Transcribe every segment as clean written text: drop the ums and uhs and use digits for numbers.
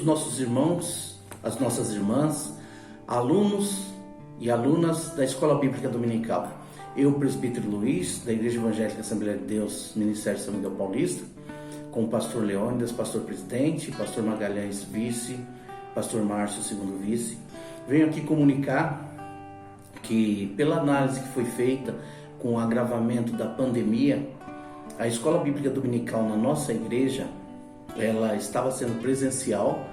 nossos irmãos, as nossas irmãs, alunos e alunas da Escola Bíblica Dominical. Eu, presbítero Luiz, da Igreja Evangélica Assembleia de Deus, Ministério São Miguel Paulista, com o pastor Leônidas, pastor presidente, pastor Magalhães, vice, pastor Márcio, segundo vice, venho aqui comunicar que, pela análise que foi feita com o agravamento da pandemia, a Escola Bíblica Dominical na nossa igreja, ela estava sendo presencial,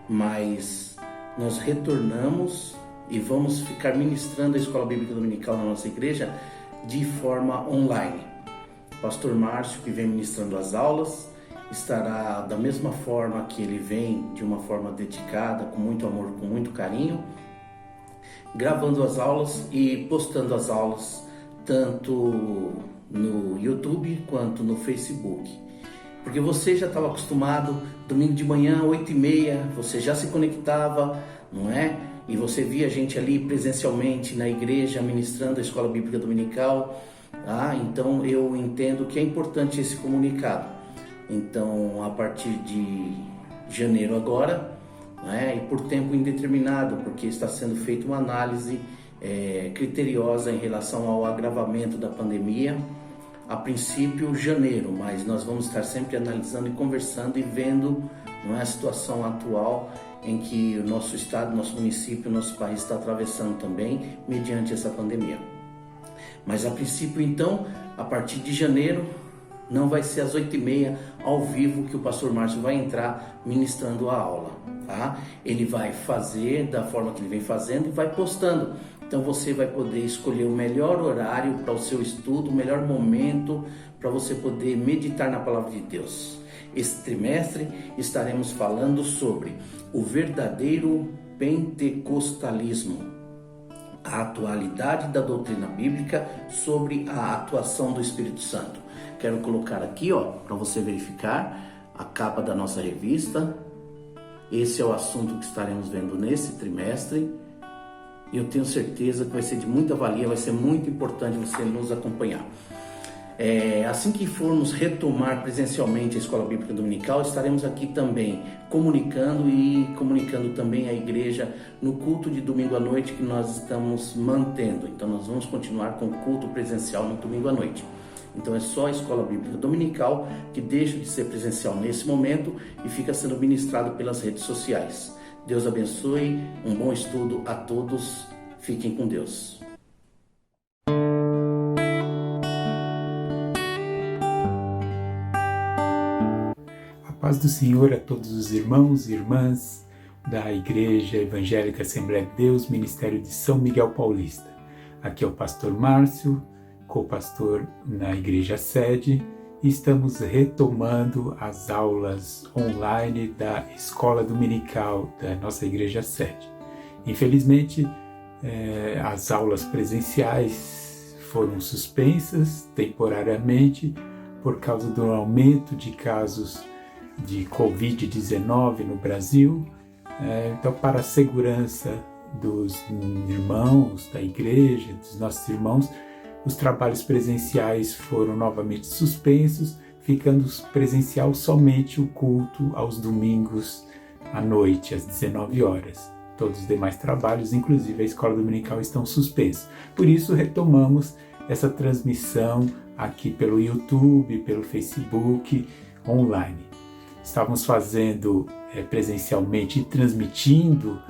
mas nós retornamos e vamos ficar ministrando a Escola Bíblica Dominical na nossa igreja de forma online. O pastor Márcio, que vem ministrando as aulas, estará da mesma forma que ele vem, de uma forma dedicada, com muito amor, com muito carinho, gravando as aulas e postando as aulas tanto no YouTube quanto no Facebook. Porque você já estava acostumado, domingo de manhã, 8h30, você já se conectava, não é? E você via a gente ali presencialmente na igreja, ministrando a Escola Bíblica Dominical. Então eu entendo que é importante esse comunicado. Então, a partir de janeiro agora, e por tempo indeterminado, porque está sendo feita uma análise criteriosa em relação ao agravamento da pandemia, a princípio janeiro, mas nós vamos estar sempre analisando e conversando e vendo a situação atual em que o nosso estado, nosso município, nosso país está atravessando também mediante essa pandemia. Mas a princípio, então, a partir de janeiro, não vai ser às 8h30 ao vivo que o pastor Márcio vai entrar ministrando a aula, tá? Ele vai fazer da forma que ele vem fazendo e vai postando. Então você vai poder escolher o melhor horário para o seu estudo, o melhor momento para você poder meditar na palavra de Deus. Esse trimestre estaremos falando sobre o verdadeiro pentecostalismo, a atualidade da doutrina bíblica sobre a atuação do Espírito Santo. Quero colocar aqui, para você verificar, a capa da nossa revista. Esse é o assunto que estaremos vendo nesse trimestre. E eu tenho certeza que vai ser de muita valia, vai ser muito importante você nos acompanhar. Assim que formos retomar presencialmente a Escola Bíblica Dominical, estaremos aqui também comunicando também a igreja no culto de domingo à noite que nós estamos mantendo. Então nós vamos continuar com o culto presencial no domingo à noite. Então é só a Escola Bíblica Dominical que deixa de ser presencial nesse momento e fica sendo ministrado pelas redes sociais. Deus abençoe, um bom estudo a todos, fiquem com Deus. A paz do Senhor a todos os irmãos e irmãs da Igreja Evangélica Assembleia de Deus, Ministério de São Miguel Paulista. Aqui é o pastor Márcio, co-pastor na Igreja Sede, e estamos retomando as aulas online da Escola Dominical da nossa Igreja Sede. Infelizmente, as aulas presenciais foram suspensas temporariamente por causa do aumento de casos de Covid-19 no Brasil. Então, para a segurança dos irmãos da igreja, dos nossos irmãos, os trabalhos presenciais foram novamente suspensos, ficando presencial somente o culto aos domingos à noite, às 19 horas. Todos os demais trabalhos, inclusive a escola dominical, estão suspensos. Por isso, retomamos essa transmissão aqui pelo YouTube, pelo Facebook, online. Estávamos fazendo presencialmente e transmitindo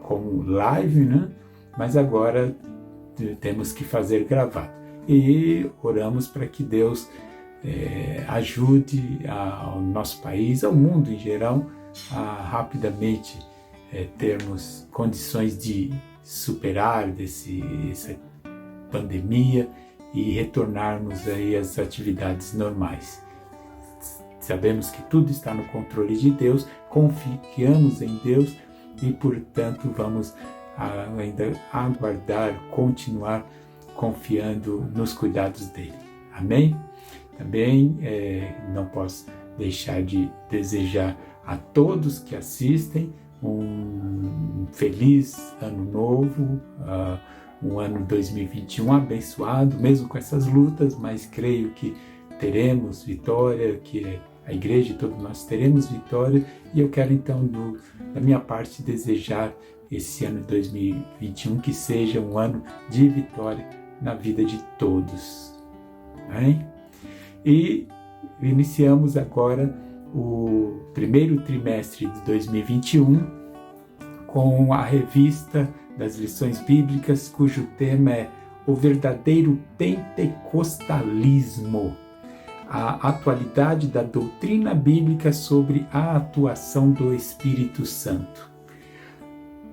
como live, mas agora temos que fazer gravado. E oramos para que Deus ajude ao nosso país, ao mundo em geral, a rapidamente termos condições de superar essa pandemia e retornarmos aí às atividades normais. Sabemos que tudo está no controle de Deus, confiamos em Deus e, portanto, vamos ainda aguardar, continuar confiando nos cuidados dele. Amém? Também não posso deixar de desejar a todos que assistem um feliz ano novo, um ano 2021 abençoado, mesmo com essas lutas, mas creio que teremos vitória, que a igreja e todos nós teremos vitória, e eu quero então, da minha parte, desejar esse ano de 2021 que seja um ano de vitória na vida de todos. Amém? E iniciamos agora o primeiro trimestre de 2021 com a revista das lições bíblicas, cujo tema é o verdadeiro pentecostalismo, a atualidade da doutrina bíblica sobre a atuação do Espírito Santo.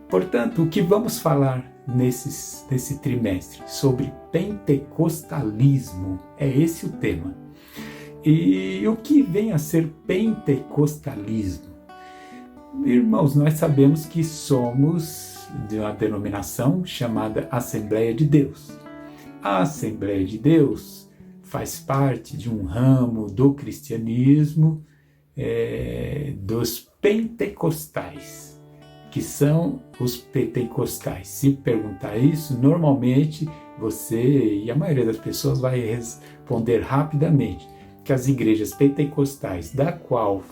Portanto, o que vamos falar nesse trimestre? Sobre pentecostalismo. É esse o tema. E o que vem a ser pentecostalismo? Irmãos, nós sabemos que somos de uma denominação chamada Assembleia de Deus. A Assembleia de Deus faz parte de um ramo do cristianismo dos pentecostais, que são os pentecostais. Se perguntar isso, normalmente você e a maioria das pessoas vai responder rapidamente que as igrejas pentecostais, da qual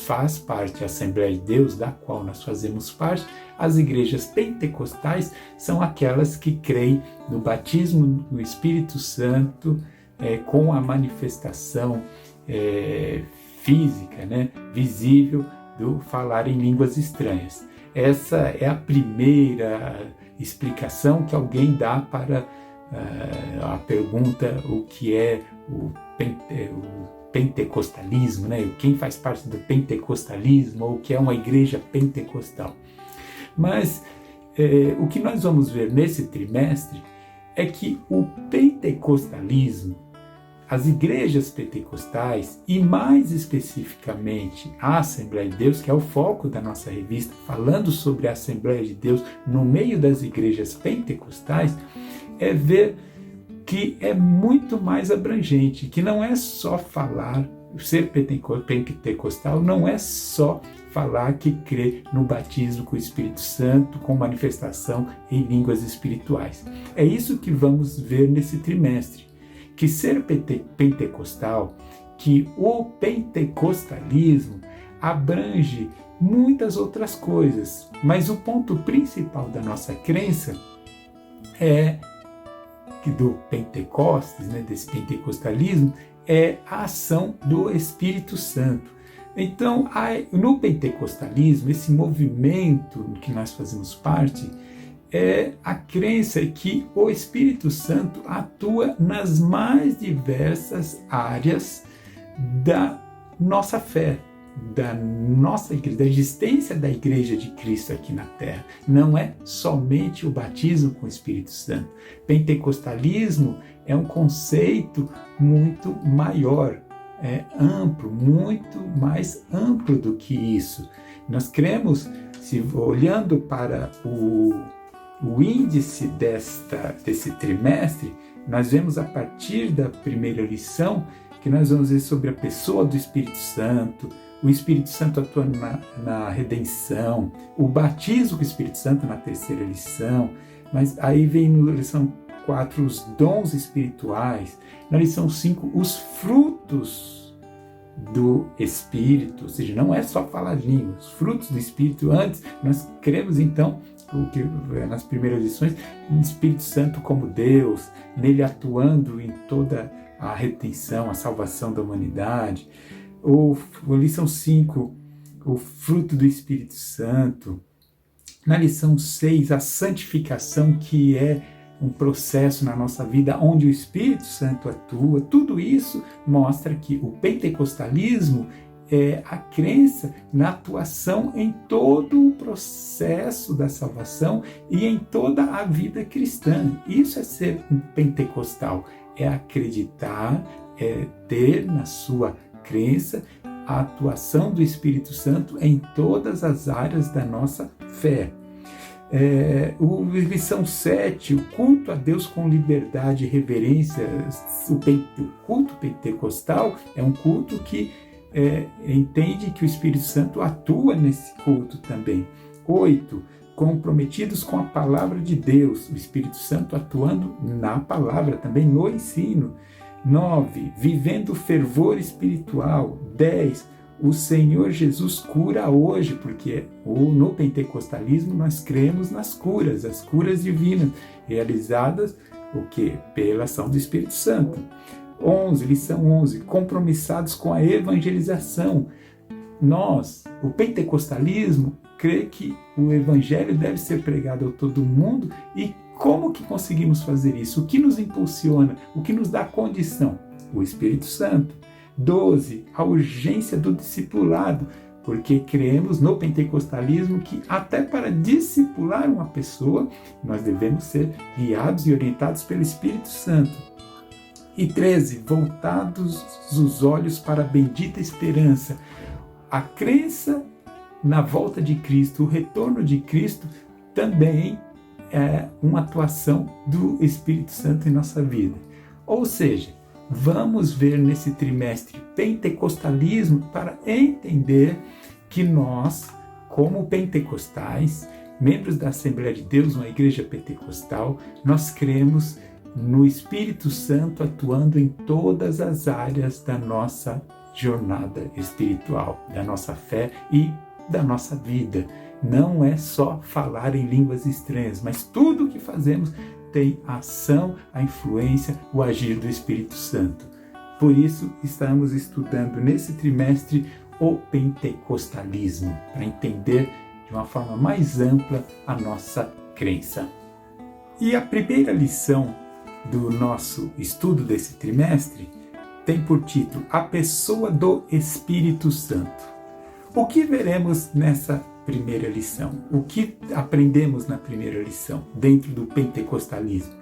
faz parte a Assembleia de Deus, da qual nós fazemos parte, as igrejas pentecostais são aquelas que creem no batismo do Espírito Santo com a manifestação física, visível do falar em línguas estranhas. Essa é a primeira explicação que alguém dá para a pergunta o que é o pentecostalismo, quem faz parte do pentecostalismo, ou o que é uma igreja pentecostal. Mas o que nós vamos ver nesse trimestre é que o pentecostalismo, as igrejas pentecostais, e mais especificamente a Assembleia de Deus, que é o foco da nossa revista, falando sobre a Assembleia de Deus no meio das igrejas pentecostais, é ver que é muito mais abrangente, que não é só falar, ser pentecostal não é só falar que crê no batismo com o Espírito Santo, com manifestação em línguas espirituais. É isso que vamos ver nesse trimestre. Que ser pentecostal, que o pentecostalismo abrange muitas outras coisas, mas o ponto principal da nossa crença é que do Pentecostes, desse pentecostalismo, é a ação do Espírito Santo. Então, no pentecostalismo, esse movimento que nós fazemos parte, é a crença que o Espírito Santo atua nas mais diversas áreas da nossa fé, da nossa igreja, da existência da Igreja de Cristo aqui na Terra. Não é somente o batismo com o Espírito Santo. Pentecostalismo é um conceito muito maior, amplo, muito mais amplo do que isso. Nós cremos, olhando para o índice desse trimestre, nós vemos a partir da primeira lição que nós vamos ver sobre a pessoa do Espírito Santo, o Espírito Santo atuando na redenção, o batismo com o Espírito Santo na terceira lição, mas aí vem na lição 4 os dons espirituais, na lição 5 os frutos do Espírito, ou seja, não é só falar línguas, os frutos do Espírito. Antes, nós cremos então, nas primeiras lições, no Espírito Santo como Deus, nele atuando em toda a redenção, a salvação da humanidade. Ou lição 5, o fruto do Espírito Santo. Na lição 6, a santificação, que é um processo na nossa vida onde o Espírito Santo atua. Tudo isso mostra que o pentecostalismo é a crença na atuação em todo o processo da salvação e em toda a vida cristã. Isso é ser um pentecostal, é acreditar, é ter na sua crença a atuação do Espírito Santo em todas as áreas da nossa fé. Lição 7, o culto a Deus com liberdade e reverência. O culto pentecostal é um culto que entende que o Espírito Santo atua nesse culto também. 8, comprometidos com a palavra de Deus, o Espírito Santo atuando na palavra, também no ensino. 9, vivendo o fervor espiritual. 10, o Senhor Jesus cura hoje, porque no pentecostalismo nós cremos nas curas, as curas divinas, realizadas o quê? Pela ação do Espírito Santo. Lição 11, compromissados com a evangelização. Nós, o pentecostalismo, crê que o evangelho deve ser pregado a todo mundo. E como que conseguimos fazer isso? O que nos impulsiona? O que nos dá condição? O Espírito Santo. 12, a urgência do discipulado, porque cremos no pentecostalismo que até para discipular uma pessoa, nós devemos ser guiados e orientados pelo Espírito Santo. E 13, voltados os olhos para a bendita esperança. A crença na volta de Cristo, o retorno de Cristo, também é uma atuação do Espírito Santo em nossa vida. Ou seja, vamos ver nesse trimestre pentecostalismo para entender que nós, como pentecostais, membros da Assembleia de Deus, uma igreja pentecostal, nós cremos no Espírito Santo atuando em todas as áreas da nossa jornada espiritual, da nossa fé e da nossa vida. Não é só falar em línguas estranhas, mas tudo o que fazemos tem a ação, a influência, o agir do Espírito Santo. Por isso, estamos estudando nesse trimestre o pentecostalismo, para entender de uma forma mais ampla a nossa crença. E a primeira lição do nosso estudo desse trimestre tem por título A Pessoa do Espírito Santo. O que veremos nessa primeira lição? O que aprendemos na primeira lição, dentro do pentecostalismo?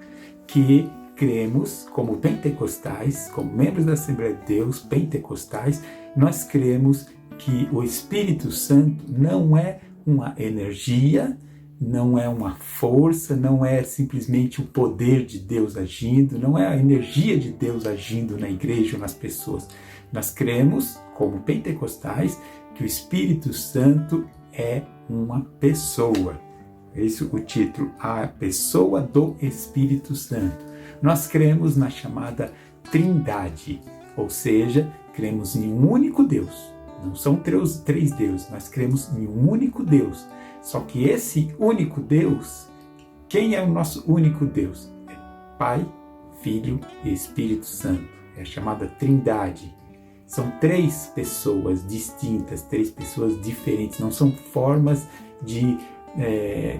Que cremos, como pentecostais, como membros da Assembleia de Deus, pentecostais, nós cremos que o Espírito Santo não é uma energia, não é uma força, não é simplesmente o poder de Deus agindo, não é a energia de Deus agindo na igreja ou nas pessoas. Nós cremos, como pentecostais, que o Espírito Santo é uma pessoa. Esse é o título, A Pessoa do Espírito Santo. Nós cremos na chamada Trindade, ou seja, cremos em um único Deus. Não são três deuses, nós cremos em um único Deus. Só que esse único Deus, quem é o nosso único Deus? É Pai, Filho e Espírito Santo. É a chamada Trindade. São três pessoas distintas, três pessoas diferentes. Não são formas de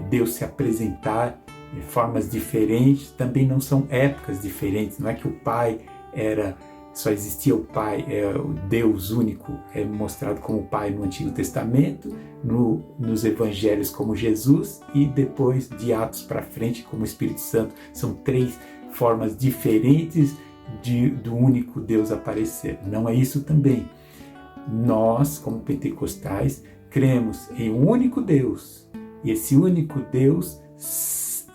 Deus se apresentar, formas diferentes. Também não são épocas diferentes. Não é que o Pai só existia o Pai, o Deus único, é mostrado como o Pai no Antigo Testamento, nos Evangelhos como Jesus e depois de Atos para frente como Espírito Santo. São três formas diferentes do único Deus aparecer. Não é isso também. Nós, como pentecostais, cremos em um único Deus. E esse único Deus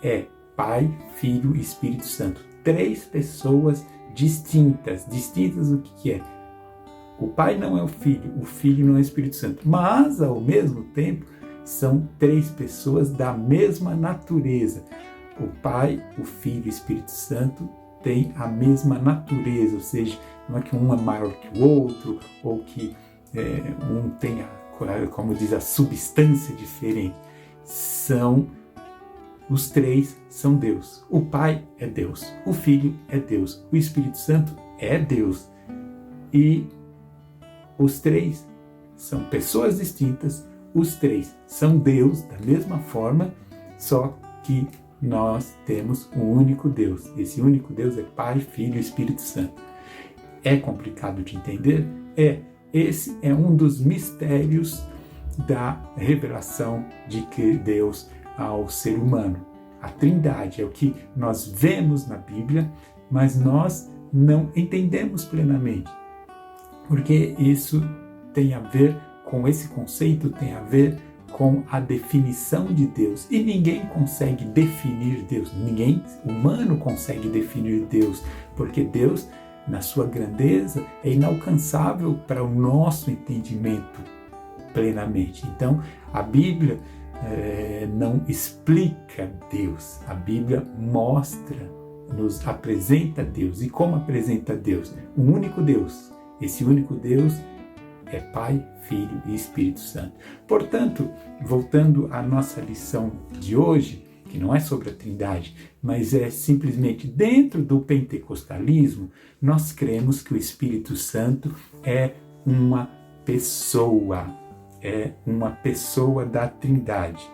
é Pai, Filho e Espírito Santo. Três pessoas distintas. Distintas o que é? O Pai não é o Filho não é o Espírito Santo. Mas, ao mesmo tempo, são três pessoas da mesma natureza. O Pai, o Filho e o Espírito Santo têm a mesma natureza, ou seja, não é que um é maior que o outro, ou que um tem, como diz, a substância diferente. Os três são Deus. O Pai é Deus, o Filho é Deus, o Espírito Santo é Deus. E os três são pessoas distintas, os três são Deus da mesma forma, só que nós temos um único Deus. Esse único Deus é Pai, Filho e Espírito Santo. É complicado de entender? Esse é um dos mistérios da revelação de que Deus ao ser humano. A Trindade é o que nós vemos na Bíblia, mas nós não entendemos plenamente. Porque isso tem a ver com esse conceito, tem a ver com a definição de Deus. E ninguém consegue definir Deus. Ninguém humano consegue definir Deus, porque Deus, na sua grandeza, é inalcançável para o nosso entendimento plenamente. Então, a Bíblia não explica Deus. A Bíblia nos apresenta Deus. E como apresenta Deus? Um único Deus. Esse único Deus é Pai, Filho e Espírito Santo. Portanto, voltando à nossa lição de hoje, que não é sobre a Trindade, mas é simplesmente dentro do pentecostalismo, nós cremos que o Espírito Santo é uma pessoa da Trindade,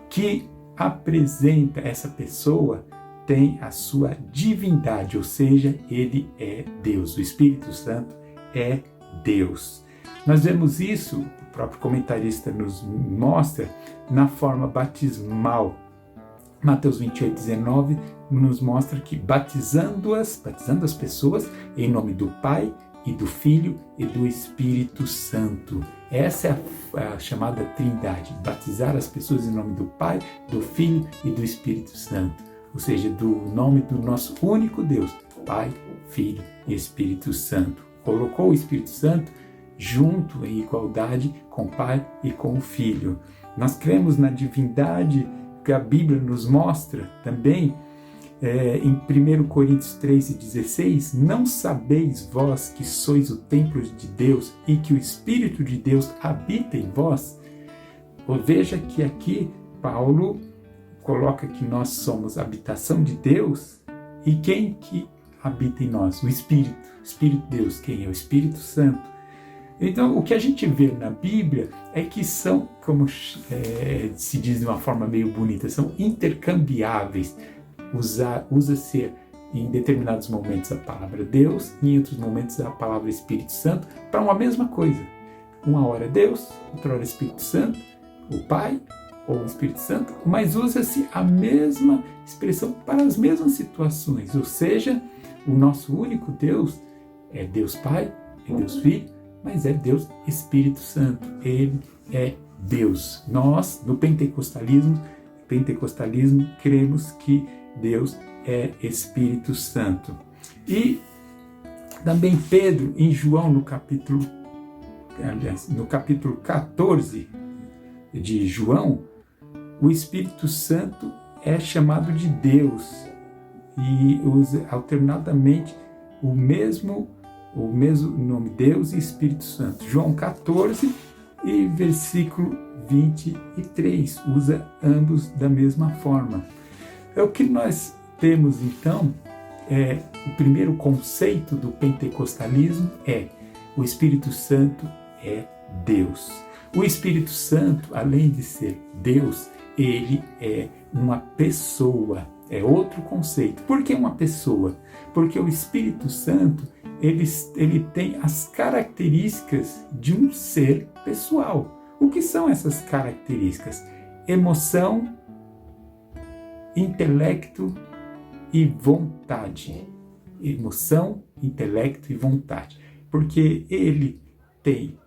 que apresenta, essa pessoa tem a sua divindade, ou seja, ele é Deus. O Espírito Santo é Deus. Nós vemos isso, o próprio comentarista nos mostra, na forma batismal. Mateus 28:19 nos mostra que batizando as pessoas em nome do Pai e do Filho e do Espírito Santo. Essa é a chamada Trindade, batizar as pessoas em nome do Pai, do Filho e do Espírito Santo. Ou seja, do nome do nosso único Deus, Pai, Filho e Espírito Santo. Colocou o Espírito Santo junto em igualdade com o Pai e com o Filho. Nós cremos na divindade que a Bíblia nos mostra também em 1 Coríntios 3:16, não sabeis vós que sois o templo de Deus e que o Espírito de Deus habita em vós? Veja que aqui Paulo coloca que nós somos a habitação de Deus, e quem que habita em nós? O Espírito de Deus. Quem é? O Espírito Santo. Então, o que a gente vê na Bíblia é que são, como se diz de uma forma meio bonita, são intercambiáveis. Usa-se em determinados momentos a palavra Deus e em outros momentos a palavra Espírito Santo para uma mesma coisa. Uma hora Deus, outra hora Espírito Santo, o Pai ou o Espírito Santo, mas usa-se a mesma expressão para as mesmas situações. Ou seja, o nosso único Deus é Deus Pai, é Deus Filho, mas é Deus Espírito Santo. Ele é Deus. Nós, no pentecostalismo, cremos que Deus é Espírito Santo. E também Pedro, em João, no capítulo 14 de João, o Espírito Santo é chamado de Deus e usa alternadamente o mesmo nome, Deus e Espírito Santo. João 14 e versículo 23 usa ambos da mesma forma. O que nós temos então o primeiro conceito do pentecostalismo é: o Espírito Santo é Deus. O Espírito Santo, além de ser Deus, ele é uma pessoa. É outro conceito. Por que uma pessoa? Porque o Espírito Santo ele tem as características de um ser pessoal. O que são essas características? Emoção, intelecto e vontade. Emoção, intelecto e vontade. Porque ele tem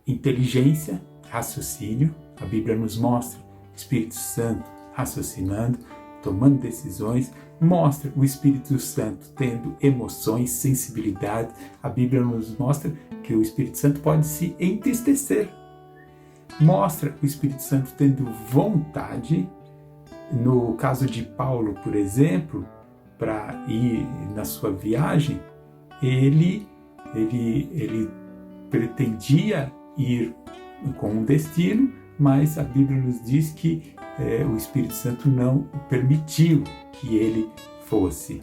inteligência, raciocínio. A Bíblia nos mostra o Espírito Santo raciocinando, tomando decisões. Mostra o Espírito Santo tendo emoções, sensibilidade. A Bíblia nos mostra que o Espírito Santo pode se entristecer. Mostra o Espírito Santo tendo vontade. No caso de Paulo, por exemplo, para ir na sua viagem, ele pretendia ir com um destino, mas a Bíblia nos diz que o Espírito Santo não permitiu que ele fosse.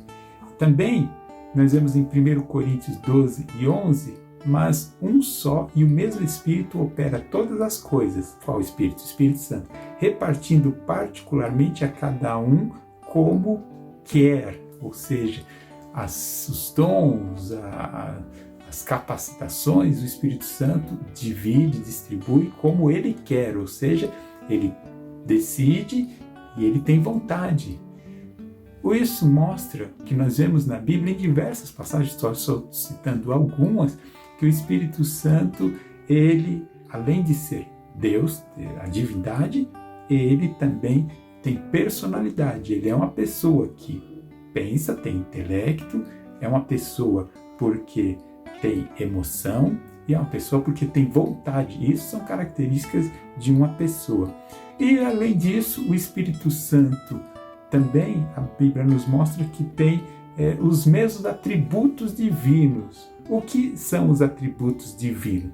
Também nós vemos em 1 Coríntios 12:11, mas um só e o mesmo Espírito opera todas as coisas. Qual Espírito? O Espírito Santo. Repartindo particularmente a cada um como quer. Ou seja, os dons, as capacitações, o Espírito Santo divide, distribui como ele quer. Ou seja, ele decide e ele tem vontade. Isso mostra que nós vemos na Bíblia, em diversas passagens, só citando algumas, que o Espírito Santo, ele, além de ser Deus, a divindade, ele também tem personalidade. Ele é uma pessoa que pensa, tem intelecto, é uma pessoa porque tem emoção e é uma pessoa porque tem vontade. Isso são características de uma pessoa. E, além disso, o Espírito Santo também, a Bíblia nos mostra que tem os mesmos atributos divinos. O que são os atributos divinos?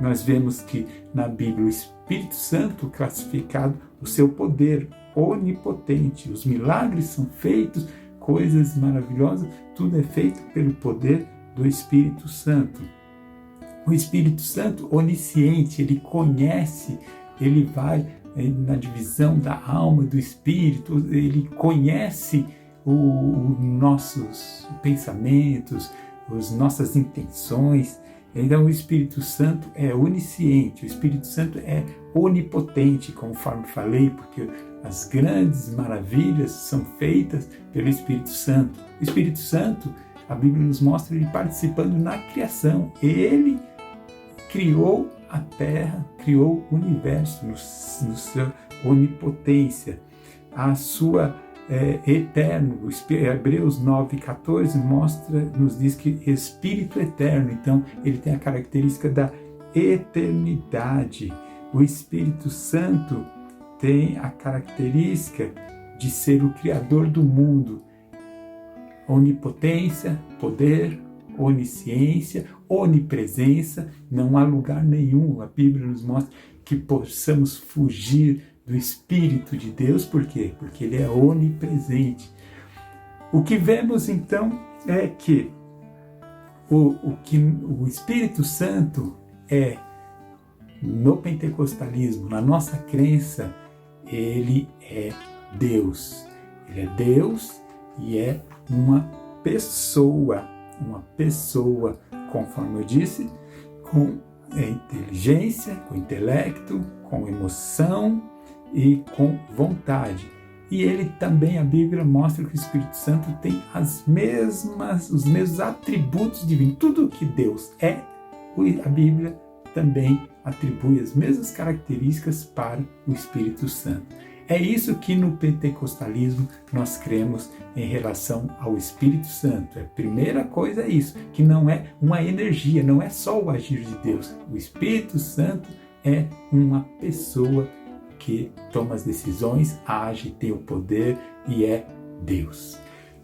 Nós vemos que na Bíblia o Espírito Santo classificado o seu poder onipotente. Os milagres são feitos, coisas maravilhosas, tudo é feito pelo poder do Espírito Santo. O Espírito Santo onisciente, ele conhece, ele vai na divisão da alma, do Espírito, ele conhece os nossos pensamentos, as nossas intenções. Então o Espírito Santo é onisciente, o Espírito Santo é onipotente, conforme falei, porque as grandes maravilhas são feitas pelo Espírito Santo. O Espírito Santo, a Bíblia nos mostra ele participando na criação. Ele criou a terra, criou o universo no sua onipotência. A sua eterno, Hebreus 9,14 nos diz que Espírito eterno, então ele tem a característica da eternidade. O Espírito Santo tem a característica de ser o Criador do mundo. Onipotência, poder, onisciência, onipresença, não há lugar nenhum, a Bíblia nos mostra que possamos fugir do Espírito de Deus. Por quê? Porque ele é onipresente. O que vemos então é que o Espírito Santo é, no pentecostalismo, na nossa crença, ele é Deus. Ele é Deus e é uma pessoa, conforme eu disse, com inteligência, com intelecto, com emoção e com vontade. E ele também, a Bíblia mostra que o Espírito Santo tem os mesmos atributos divinos. Tudo que Deus é, a Bíblia também atribui as mesmas características para o Espírito Santo. É isso que no pentecostalismo nós cremos em relação ao Espírito Santo. A primeira coisa é isso, que não é uma energia, não é só o agir de Deus. O Espírito Santo é uma pessoa que toma as decisões, age, tem o poder e é Deus.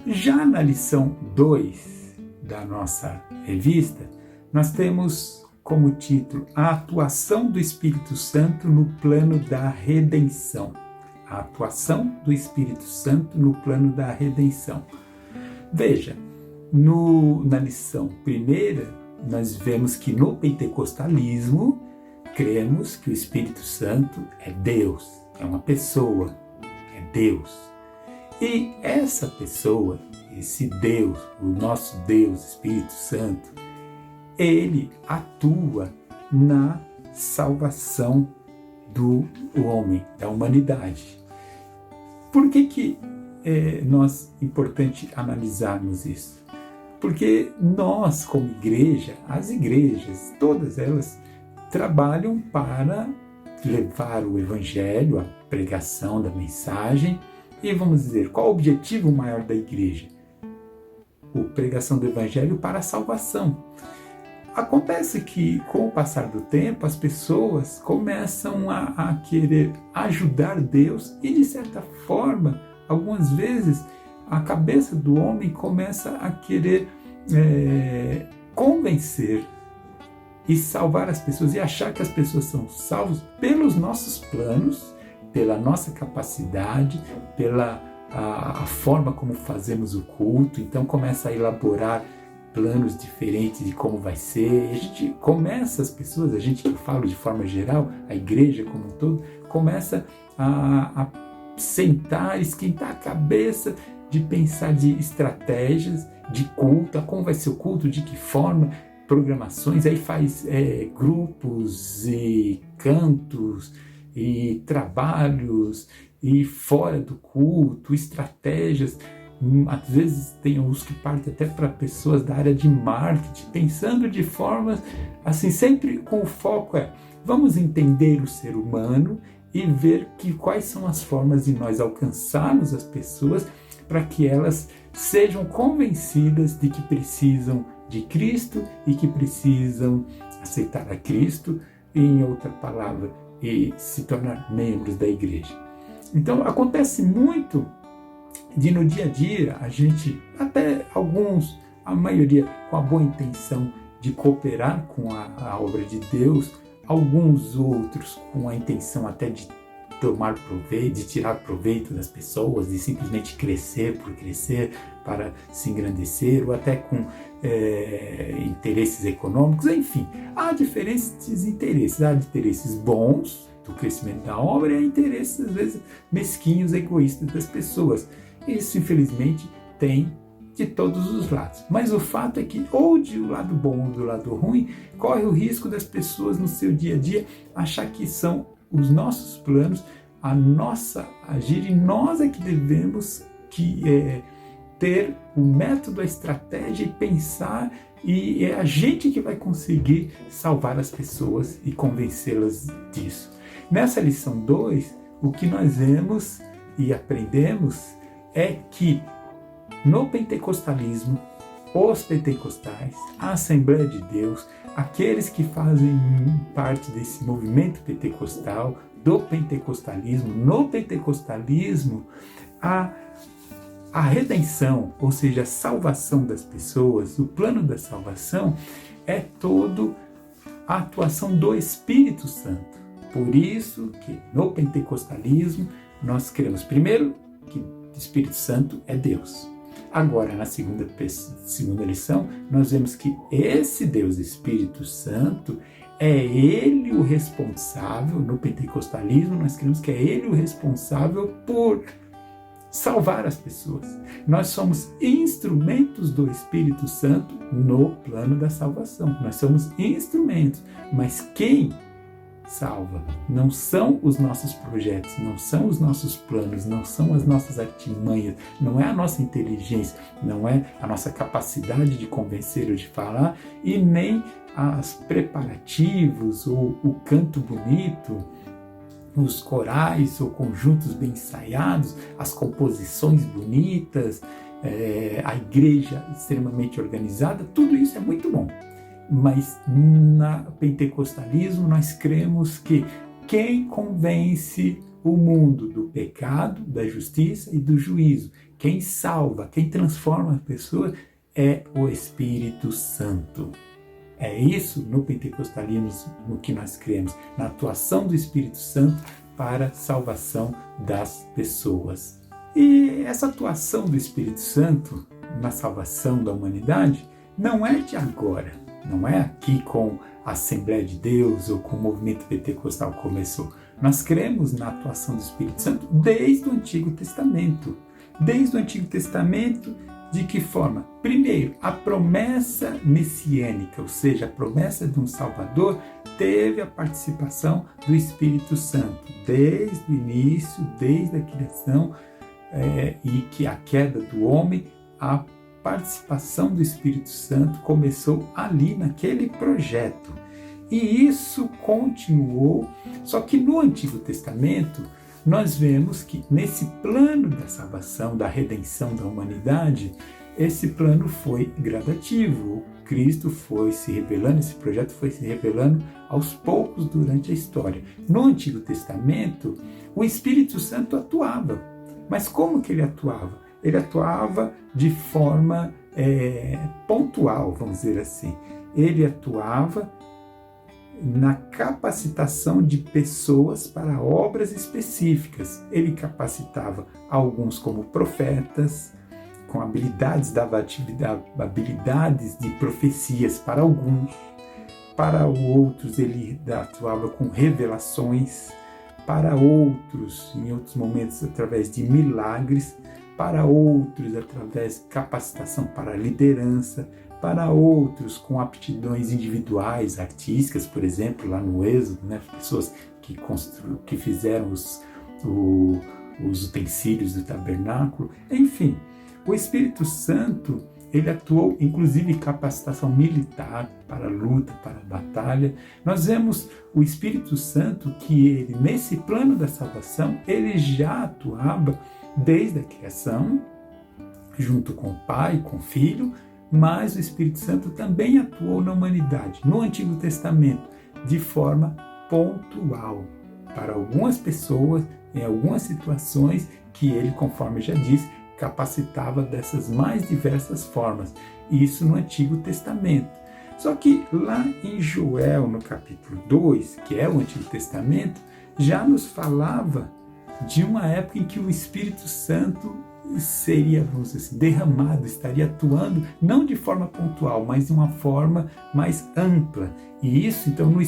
Já na lição 2 da nossa revista, nós temos como título a atuação do Espírito Santo no plano da redenção. A atuação do Espírito Santo no plano da redenção. Veja, na lição primeira, nós vemos que no pentecostalismo, cremos que o Espírito Santo é Deus, é uma pessoa, é Deus. E essa pessoa, esse Deus, o nosso Deus, Espírito Santo, ele atua na salvação do homem, da humanidade. Por que é importante analisarmos isso? Porque nós, como igreja, as igrejas, todas elas trabalham para levar o Evangelho, a pregação da mensagem, e vamos dizer, qual o objetivo maior da igreja? A pregação do Evangelho para a salvação. Acontece que, com o passar do tempo, as pessoas começam a querer ajudar Deus e, de certa forma, algumas vezes, a cabeça do homem começa a querer convencer e salvar as pessoas e achar que as pessoas são salvas pelos nossos planos, pela nossa capacidade, pela a forma como fazemos o culto. Então começa a elaborar planos diferentes de como vai ser. A gente começa, as pessoas, a gente que eu falo de forma geral, a igreja como um todo, começa a sentar, esquentar a cabeça de pensar de estratégias de culto, como vai ser o culto, de que forma, programações, aí faz grupos e cantos e trabalhos e fora do culto, estratégias. Às vezes tem uns que partem até para pessoas da área de marketing, pensando de formas assim, sempre com o foco vamos entender o ser humano e ver quais são as formas de nós alcançarmos as pessoas para que elas sejam convencidas de que precisam de Cristo e que precisam aceitar a Cristo, em outra palavra, e se tornar membros da igreja. Então acontece muito de no dia a dia a gente, até alguns, a maioria com a boa intenção de cooperar com a obra de Deus, alguns outros com a intenção até de tomar proveito, de tirar proveito das pessoas, de simplesmente crescer por crescer para se engrandecer, ou até com interesses econômicos, enfim, há diferentes interesses, há interesses bons do crescimento da obra e há interesses às vezes mesquinhos, egoístas das pessoas. Isso infelizmente tem de todos os lados, mas o fato é que ou de um lado bom ou do lado ruim, corre o risco das pessoas no seu dia a dia achar que são os nossos planos, a nossa agir, e nós é que devemos ter o método, a estratégia e pensar, e é a gente que vai conseguir salvar as pessoas e convencê-las disso. Nessa lição 2, o que nós vemos e aprendemos é que no pentecostalismo, os pentecostais, a Assembleia de Deus, aqueles que fazem parte desse movimento pentecostal, do pentecostalismo, no pentecostalismo, a redenção, ou seja, a salvação das pessoas, o plano da salvação, é todo a atuação do Espírito Santo. Por isso que no pentecostalismo nós cremos primeiro que o Espírito Santo é Deus. Agora, na segunda lição, nós vemos que esse Deus Espírito Santo é Ele o responsável, no pentecostalismo nós cremos que é Ele o responsável por salvar as pessoas. Nós somos instrumentos do Espírito Santo no plano da salvação. Nós somos instrumentos, mas quem salva não são os nossos projetos, não são os nossos planos, não são as nossas artimanhas, não é a nossa inteligência, não é a nossa capacidade de convencer ou de falar, e nem os preparativos ou o canto bonito, os corais ou conjuntos bem ensaiados, as composições bonitas, a igreja extremamente organizada, tudo isso é muito bom. Mas no pentecostalismo nós cremos que quem convence o mundo do pecado, da justiça e do juízo, quem salva, quem transforma as pessoas é o Espírito Santo. É isso no pentecostalismo no que nós cremos, na atuação do Espírito Santo para a salvação das pessoas. E essa atuação do Espírito Santo na salvação da humanidade não é de agora, não é aqui com a Assembleia de Deus ou com o movimento pentecostal começou. Nós cremos na atuação do Espírito Santo desde o Antigo Testamento. Desde o Antigo Testamento, de que forma? Primeiro, a promessa messiânica, ou seja, a promessa de um Salvador, teve a participação do Espírito Santo desde o início, desde a criação, e que a queda do homem, a participação do Espírito Santo começou ali naquele projeto. E isso continuou, só que no Antigo Testamento nós vemos que nesse plano da salvação, da redenção da humanidade, esse plano foi gradativo. Cristo foi se revelando, esse projeto foi se revelando aos poucos durante a história. No Antigo Testamento, o Espírito Santo atuava. Mas como que ele atuava? Ele atuava de forma pontual, vamos dizer assim. Ele atuava na capacitação de pessoas para obras específicas. Ele capacitava alguns como profetas, com habilidades de profecias para alguns. Para outros ele atuava com revelações, para outros, em outros momentos, através de milagres, para outros, através de capacitação para liderança, para outros com aptidões individuais, artísticas, por exemplo, lá no Êxodo, né? Pessoas que fizeram os utensílios do tabernáculo. Enfim, o Espírito Santo, ele atuou inclusive em capacitação militar, para a luta, para a batalha. Nós vemos o Espírito Santo que ele, nesse plano da salvação, ele já atuava desde a criação, junto com o Pai, com o Filho, mas o Espírito Santo também atuou na humanidade, no Antigo Testamento, de forma pontual, para algumas pessoas, em algumas situações que ele, conforme já disse, capacitava dessas mais diversas formas. Isso no Antigo Testamento. Só que lá em Joel, no capítulo 2, que é o Antigo Testamento, já nos falava de uma época em que o Espírito Santo seria, vamos dizer assim, derramado, estaria atuando não de forma pontual, mas de uma forma mais ampla. E isso, então, no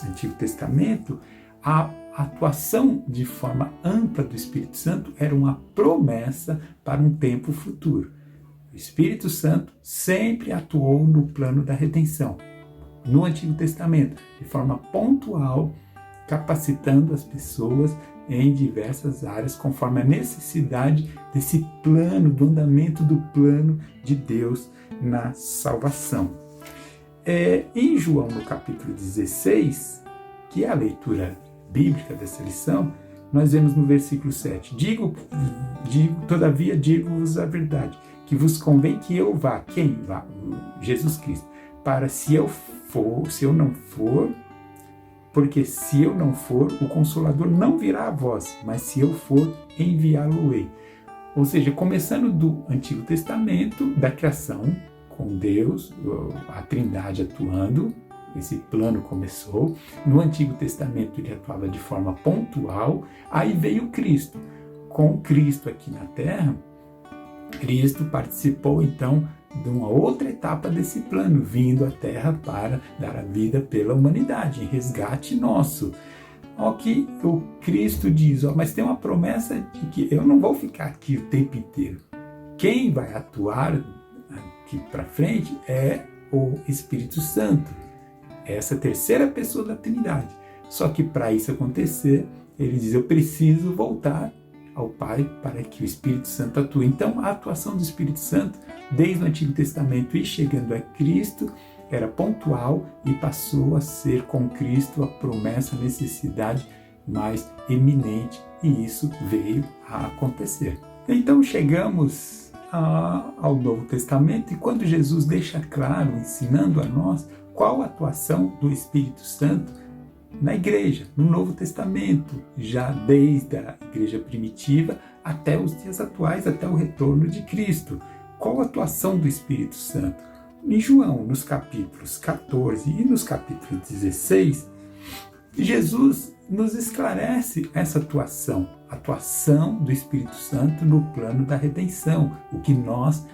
Antigo Testamento, a atuação de forma ampla do Espírito Santo era uma promessa para um tempo futuro. O Espírito Santo sempre atuou no plano da redenção, no Antigo Testamento, de forma pontual, capacitando as pessoas em diversas áreas, conforme a necessidade desse plano, do andamento do plano de Deus na salvação. Em João, no capítulo 16, que é a leitura bíblica dessa lição, nós vemos no versículo 7, todavia digo-vos a verdade, que vos convém que eu vá. Quem vá? Jesus Cristo. Para se eu não for, porque se eu não for, o Consolador não virá a vós, mas se eu for, enviá-lo-ei. Ou seja, começando do Antigo Testamento, da criação, com Deus, a Trindade atuando, esse plano começou. No Antigo Testamento ele atuava de forma pontual, aí veio Cristo. Com Cristo aqui na Terra, Cristo participou então de uma outra etapa desse plano, vindo à Terra para dar a vida pela humanidade, em resgate nosso. Ó, que o Cristo diz, mas tem uma promessa de que eu não vou ficar aqui o tempo inteiro. Quem vai atuar aqui para frente é o Espírito Santo, essa terceira pessoa da Trindade. Só que para isso acontecer, ele diz, eu preciso voltar ao Pai para que o Espírito Santo atue. Então, a atuação do Espírito Santo, desde o Antigo Testamento e chegando a Cristo, era pontual e passou a ser com Cristo a promessa, a necessidade mais eminente, e isso veio a acontecer. Então, chegamos ao Novo Testamento, e quando Jesus deixa claro, ensinando a nós, qual a atuação do Espírito Santo na igreja, no Novo Testamento, já desde a igreja primitiva até os dias atuais, até o retorno de Cristo. Qual a atuação do Espírito Santo? Em João, nos capítulos 14 e nos capítulos 16, Jesus nos esclarece essa atuação do Espírito Santo no plano da redenção, o que nós,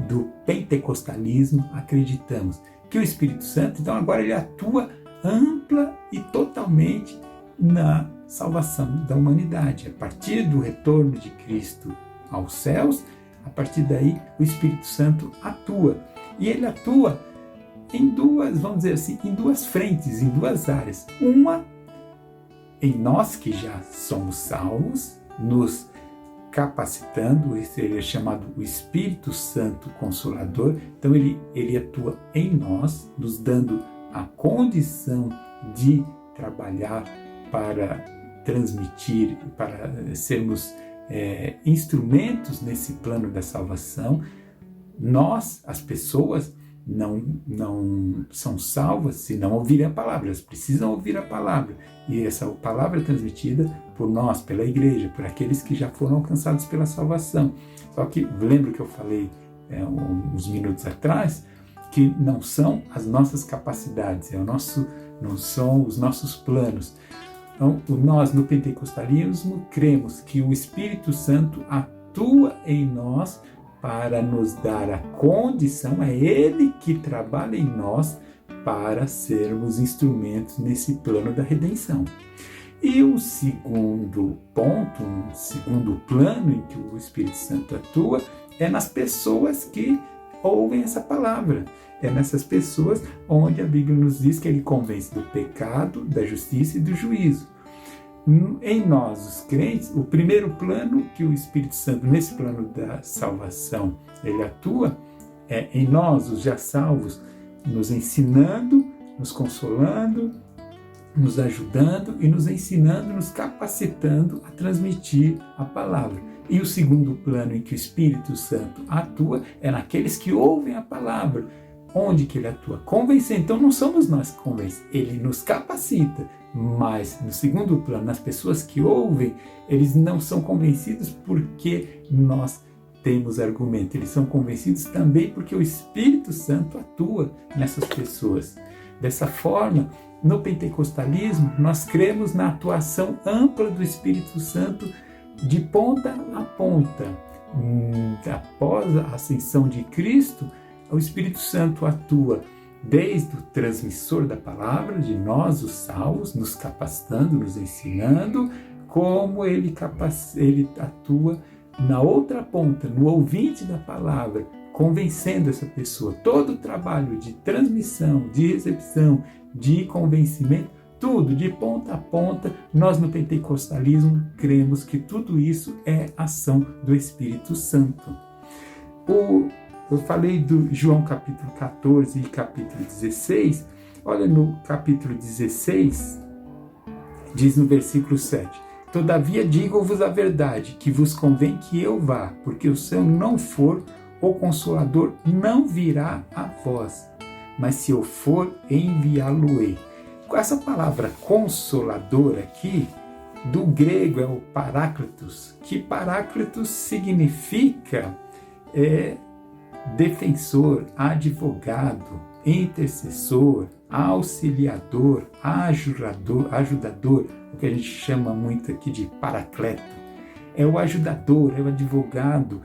do pentecostalismo, acreditamos. Que o Espírito Santo, então, agora ele atua ampla e totalmente na salvação da humanidade. A partir do retorno de Cristo aos céus, a partir daí o Espírito Santo atua. E ele atua em duas, vamos dizer assim, em duas frentes, em duas áreas. Uma, em nós que já somos salvos, nos capacitando, esse é chamado o Espírito Santo Consolador. Então ele atua em nós, nos dando a condição de trabalhar para transmitir, para sermos instrumentos nesse plano da salvação. Nós, as pessoas, não são salvas se não ouvirem a palavra, elas precisam ouvir a palavra, e essa palavra é transmitida por nós, pela igreja, por aqueles que já foram alcançados pela salvação. Só que, lembra que eu falei uns minutos atrás, que não são as nossas capacidades, não são os nossos planos. Então, nós no pentecostalismo cremos que o Espírito Santo atua em nós para nos dar a condição, é Ele que trabalha em nós para sermos instrumentos nesse plano da redenção. E o segundo ponto, um segundo plano em que o Espírito Santo atua, é nas pessoas que ouvem essa palavra. É nessas pessoas onde a Bíblia nos diz que ele convence do pecado, da justiça e do juízo. Em nós, os crentes, o primeiro plano que o Espírito Santo, nesse plano da salvação, ele atua, é em nós, os já salvos, nos ensinando, nos consolando, nos ajudando e nos ensinando, nos capacitando a transmitir a palavra. E o segundo plano em que o Espírito Santo atua é naqueles que ouvem a palavra. Onde que ele atua? Convencer. Então não somos nós que convencemos, ele nos capacita. Mas no segundo plano, nas pessoas que ouvem, eles não são convencidos porque nós temos argumento. Eles são convencidos também porque o Espírito Santo atua nessas pessoas. Dessa forma, no pentecostalismo, nós cremos na atuação ampla do Espírito Santo de ponta a ponta. Após a ascensão de Cristo, o Espírito Santo atua desde o transmissor da palavra, de nós, os salvos, nos capacitando, nos ensinando, como ele atua na outra ponta, no ouvinte da palavra, convencendo essa pessoa. Todo o trabalho de transmissão, de recepção, de convencimento, tudo de ponta a ponta, nós no pentecostalismo cremos que tudo isso é ação do Espírito Santo. Eu falei do João capítulo 14 e capítulo 16, olha no capítulo 16, diz no versículo 7, todavia digo-vos a verdade, que vos convém que eu vá, porque se eu não for, o Consolador não virá a vós, mas se eu for, enviá-lo-ei. Com essa palavra Consolador aqui, do grego é o Paráclitos, que Paráclitos significa defensor, advogado, intercessor, auxiliador, ajudador, o que a gente chama muito aqui de paracleto. É o ajudador, é o advogado.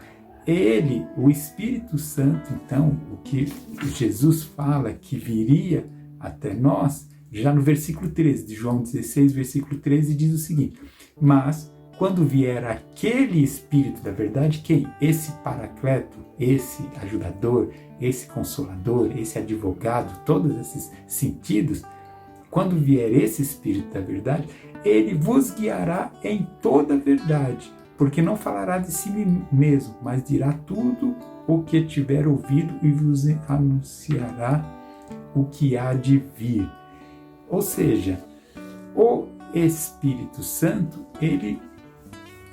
Ele, o Espírito Santo, então, o que Jesus fala que viria até nós, já no versículo 13 de João 16, versículo 13, diz o seguinte, mas quando vier aquele Espírito da verdade, quem? Esse paracleto, esse ajudador, esse consolador, esse advogado, todos esses sentidos, quando vier esse Espírito da verdade, ele vos guiará em toda a verdade, porque não falará de si mesmo, mas dirá tudo o que tiver ouvido e vos anunciará o que há de vir. Ou seja, o Espírito Santo, ele,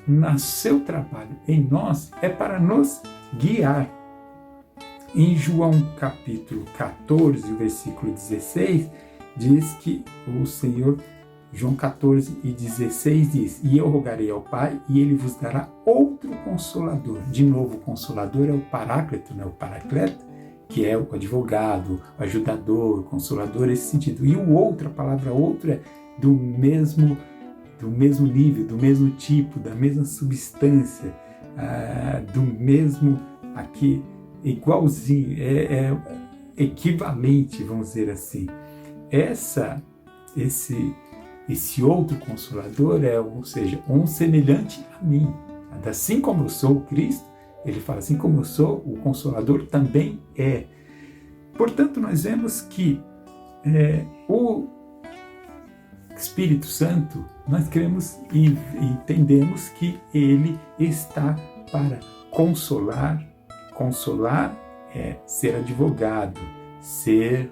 no seu trabalho em nós, é para nos guiar. Em João capítulo 14, versículo 16, diz que o Senhor, João 14 e 16 diz, e eu rogarei ao Pai e ele vos dará outro Consolador. De novo, o Consolador é o Paráclito, né? O Paracleto, que é o advogado, o ajudador, o Consolador, esse sentido. E o outro, a palavra outro é do mesmo nível, do mesmo tipo, da mesma substância, do mesmo aqui, igualzinho, é equivalente, vamos dizer assim. Esse outro Consolador ou seja, um semelhante a mim. Assim como eu sou Cristo, ele fala, assim como eu sou, o Consolador também é. Portanto, nós vemos que o Espírito Santo, nós cremos e entendemos que ele está para consolar. Consolar é ser advogado, ser,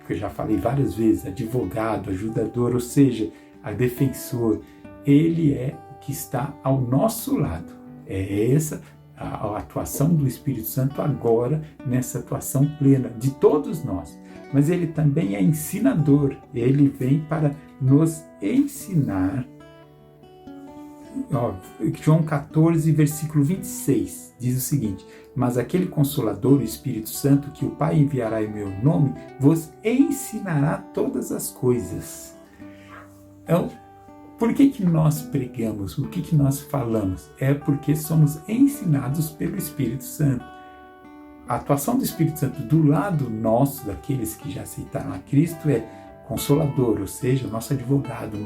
que eu já falei várias vezes, advogado, ajudador, ou seja, a defensor. Ele é o que está ao nosso lado. É essa a atuação do Espírito Santo agora, nessa atuação plena de todos nós. Mas ele também é ensinador, ele vem para nos ensinar. João 14, versículo 26, diz o seguinte, mas aquele Consolador, o Espírito Santo, que o Pai enviará em meu nome, vos ensinará todas as coisas. Então, por que nós pregamos? O que nós falamos? É porque somos ensinados pelo Espírito Santo. A atuação do Espírito Santo do lado nosso, daqueles que já aceitaram a Cristo, é Consolador, ou seja, o nosso advogado,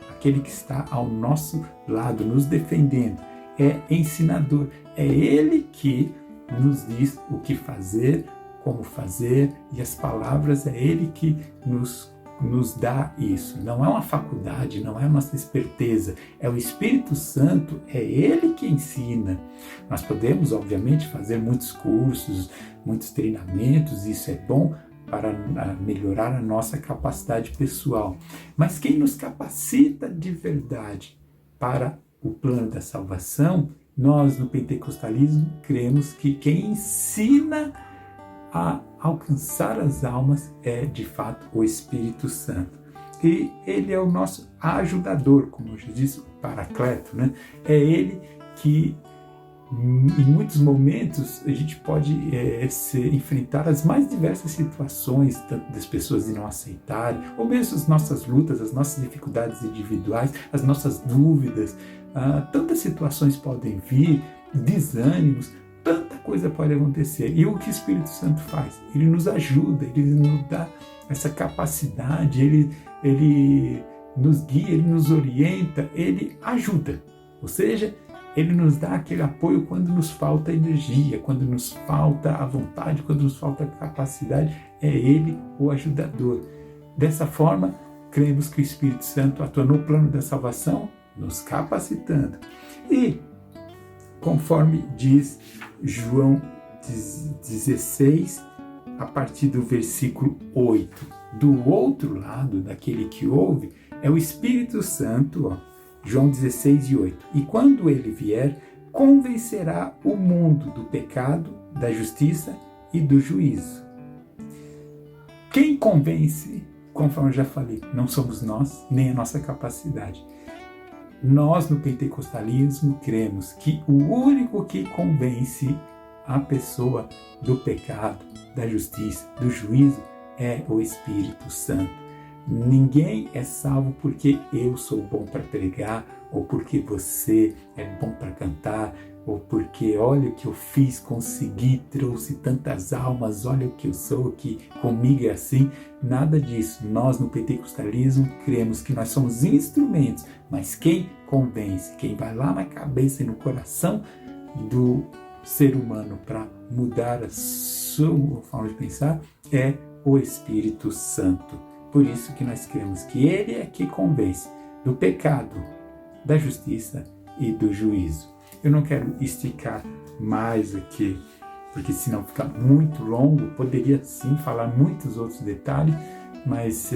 aquele que está ao nosso lado, nos defendendo. É ensinador. É ele que nos diz o que fazer, como fazer, e as palavras, é ele que nos dá isso. Não é uma faculdade, não é a nossa esperteza, é o Espírito Santo, é ele que ensina. Nós podemos, obviamente, fazer muitos cursos, muitos treinamentos, isso é bom para melhorar a nossa capacidade pessoal. Mas quem nos capacita de verdade para o plano da salvação, nós no pentecostalismo cremos que quem ensina a alcançar as almas é de fato o Espírito Santo. E ele é o nosso ajudador, como eu já disse, o Paracleto, né? É ele que em muitos momentos a gente pode enfrentar as mais diversas situações, tanto das pessoas de não aceitarem, ou mesmo as nossas lutas, as nossas dificuldades individuais, as nossas dúvidas. Tantas situações podem vir, desânimos, tanta coisa pode acontecer. E o que o Espírito Santo faz? Ele nos ajuda, ele nos dá essa capacidade, ele nos guia, ele nos orienta, ele ajuda. Ou seja, ele nos dá aquele apoio quando nos falta energia, quando nos falta a vontade, quando nos falta a capacidade. É ele o ajudador. Dessa forma, cremos que o Espírito Santo atua no plano da salvação, nos capacitando. E, conforme diz João 16, a partir do versículo 8, do outro lado, daquele que ouve, é o Espírito Santo, João 16 e 8. E quando ele vier, convencerá o mundo do pecado, da justiça e do juízo. Quem convence, conforme eu já falei, não somos nós, nem a nossa capacidade. Nós, no pentecostalismo, cremos que o único que convence a pessoa do pecado, da justiça, do juízo, é o Espírito Santo. Ninguém é salvo porque eu sou bom para pregar, ou porque você é bom para cantar, ou porque olha o que eu fiz, consegui, trouxe tantas almas, olha o que eu sou, que comigo é assim. Nada disso. Nós no pentecostalismo cremos que nós somos instrumentos, mas quem convence, quem vai lá na cabeça e no coração do ser humano para mudar a sua forma de pensar é o Espírito Santo. Por isso que nós cremos que ele é que convence do pecado, da justiça e do juízo. Eu não quero esticar mais aqui, porque senão fica muito longo. Poderia sim falar muitos outros detalhes, mas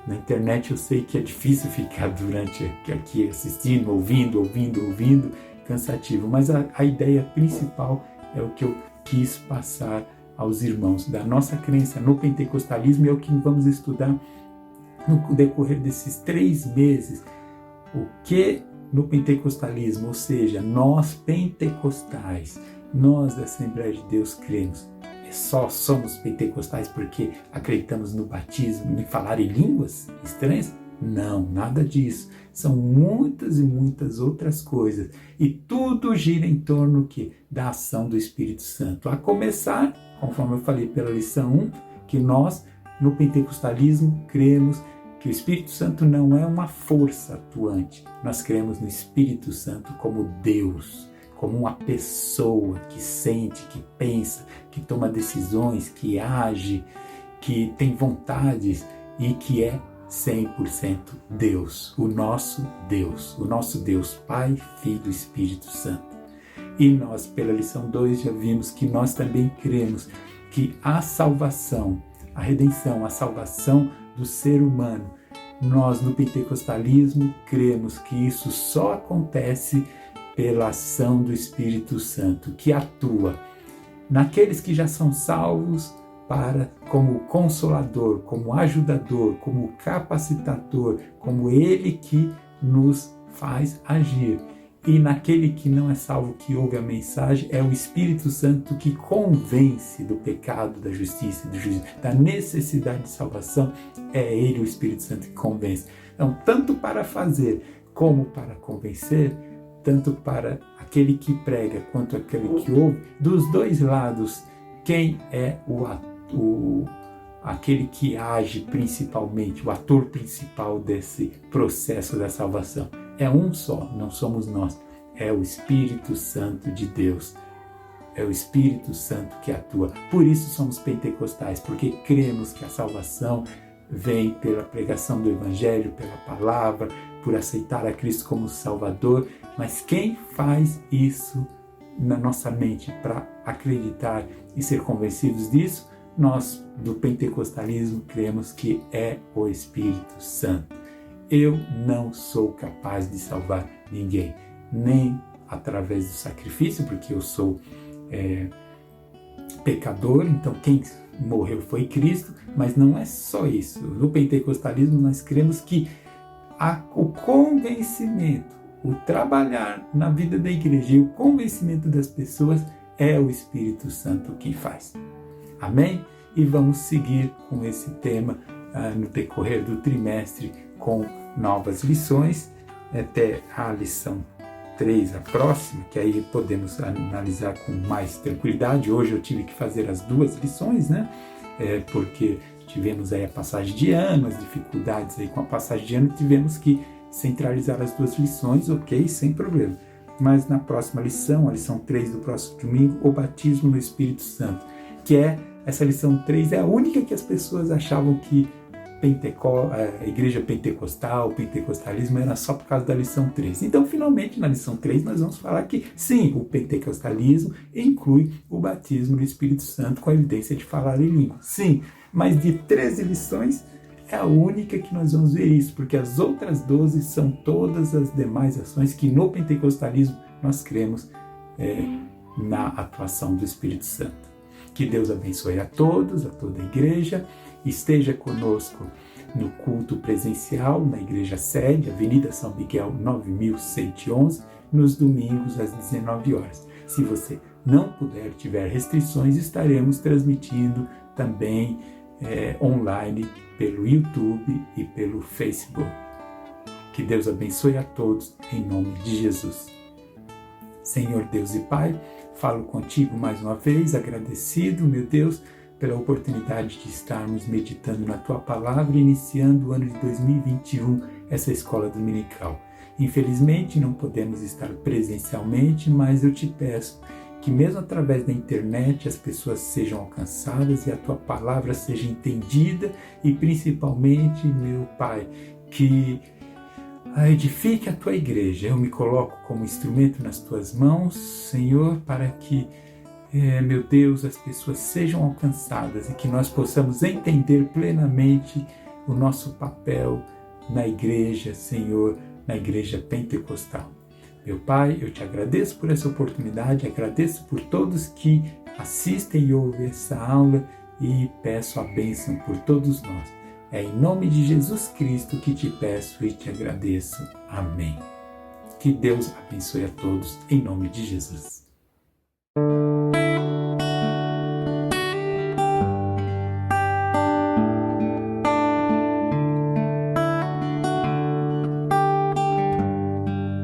na internet eu sei que é difícil ficar durante aqui assistindo, ouvindo, cansativo. Mas a ideia principal é o que eu quis passar aos irmãos da nossa crença no pentecostalismo, e é o que vamos estudar no decorrer desses 3 meses. O que no pentecostalismo, ou seja, nós pentecostais, nós da Assembleia de Deus cremos. Só somos pentecostais porque acreditamos no batismo, em falar em línguas estranhas? Não, nada disso. São muitas e muitas outras coisas. E tudo gira em torno da ação do Espírito Santo. A começar, conforme eu falei pela lição 1, que nós, no pentecostalismo, cremos que o Espírito Santo não é uma força atuante. Nós cremos no Espírito Santo como Deus, como uma pessoa que sente, que pensa, que toma decisões, que age, que tem vontades e que é 100% Deus, o nosso Deus Pai, Filho e Espírito Santo. E nós, pela lição 2, já vimos que nós também cremos que a salvação, a redenção, a salvação do ser humano, nós no pentecostalismo cremos que isso só acontece pela ação do Espírito Santo, que atua naqueles que já são salvos, como consolador, como ajudador, como capacitador, como ele que nos faz agir. E naquele que não é salvo, que ouve a mensagem, é o Espírito Santo que convence do pecado, da justiça e do juízo, da necessidade de salvação. É ele, o Espírito Santo, que convence. Então, tanto para fazer como para convencer, tanto para aquele que prega quanto aquele que ouve, dos dois lados, quem é aquele que age principalmente, o ator principal desse processo da salvação? É um só, não somos nós, é o Espírito Santo de Deus. É o Espírito Santo que atua. Por isso somos pentecostais, porque cremos que a salvação vem pela pregação do Evangelho, pela palavra, por aceitar a Cristo como Salvador. Mas quem faz isso na nossa mente para acreditar e ser convencidos disso? Nós, do pentecostalismo, cremos que é o Espírito Santo. Eu não sou capaz de salvar ninguém, nem através do sacrifício, porque eu sou pecador, então quem morreu foi Cristo, mas não é só isso. No pentecostalismo nós cremos que o convencimento, o trabalhar na vida da igreja e o convencimento das pessoas é o Espírito Santo quem faz. Amém? E vamos seguir com esse tema no decorrer do trimestre com novas lições, até a lição 3, a próxima, que aí podemos analisar com mais tranquilidade. Hoje eu tive que fazer as 2 lições, né? Porque tivemos aí a passagem de ano, as dificuldades aí com a passagem de ano, tivemos que centralizar as 2 lições, ok, sem problema. Mas na próxima lição, a lição 3 do próximo domingo, o batismo no Espírito Santo, que essa lição 3 é a única que as pessoas achavam que a igreja pentecostal, o pentecostalismo era só por causa da lição 3. Então, finalmente, na lição 3, nós vamos falar que, sim, o pentecostalismo inclui o batismo no Espírito Santo com a evidência de falar em língua. Sim, mas de 13 lições, é a única que nós vamos ver isso, porque as outras 12 são todas as demais ações que no pentecostalismo nós cremos na atuação do Espírito Santo. Que Deus abençoe a todos, a toda a igreja. Esteja conosco no culto presencial na igreja sede, Avenida São Miguel 9111, nos domingos às 19 horas. Se você não puder, tiver restrições, estaremos transmitindo também online pelo YouTube e pelo Facebook. Que Deus abençoe a todos, em nome de Jesus. Senhor Deus e Pai, falo contigo mais uma vez, agradecido, meu Deus, pela oportunidade de estarmos meditando na Tua Palavra, iniciando o ano de 2021, essa escola dominical. Infelizmente, não podemos estar presencialmente, mas eu te peço que mesmo através da internet as pessoas sejam alcançadas e a Tua Palavra seja entendida e principalmente, meu Pai, que edifique a Tua igreja. Eu me coloco como instrumento nas Tuas mãos, Senhor, para que meu Deus, as pessoas sejam alcançadas e que nós possamos entender plenamente o nosso papel na igreja, Senhor, na igreja pentecostal. Meu Pai, eu te agradeço por essa oportunidade, agradeço por todos que assistem e ouvem essa aula e peço a bênção por todos nós. É em nome de Jesus Cristo que te peço e te agradeço. Amém. Que Deus abençoe a todos, em nome de Jesus.